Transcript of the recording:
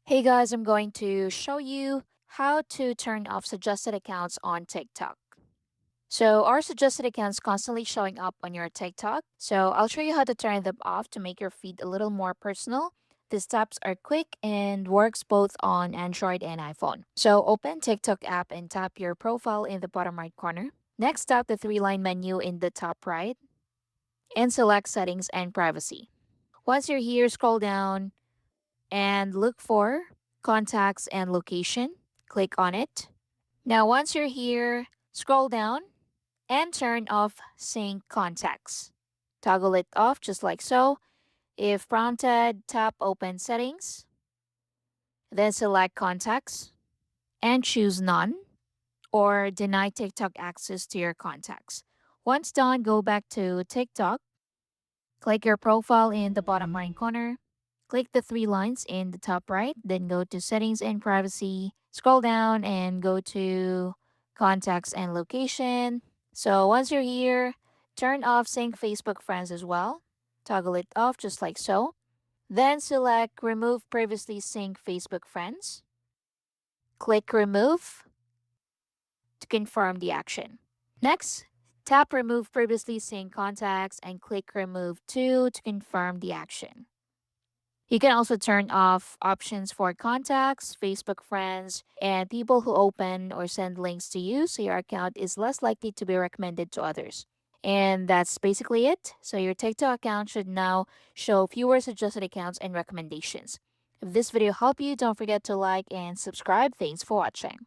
Hey guys, I'm going to show you how to turn off suggested accounts on TikTok. So, our suggested accounts constantly showing up on your TikTok. So, I'll show you how to turn them off to make your feed a little more personal. The steps are quick and works both on Android and iPhone. So, open TikTok app and tap your profile in the bottom right corner. Next, tap the three-line menu in the top right and select settings and privacy. Once you're here, scroll down and look for contacts and location. Click on it. Now, once you're here, scroll down and turn off sync contacts. Toggle it off just like so. If prompted, tap open settings, then select contacts and choose none or deny TikTok access to your contacts. Once done, go back to TikTok. Click your profile in the bottom right corner. Click the three lines in the top right, then go to settings and privacy. Scroll down and go to contacts and location. So once you're here, turn off sync Facebook friends as well. Toggle it off just like so. Then select remove previously synced Facebook friends. Click remove to confirm the action. Next, tap remove previously synced contacts and click remove to confirm the action. You can also turn off options for contacts, Facebook friends, and people who open or send links to you so your account is less likely to be recommended to others. And that's basically it. So your TikTok account should now show fewer suggested accounts and recommendations. If this video helped you, don't forget to like and subscribe. Thanks for watching.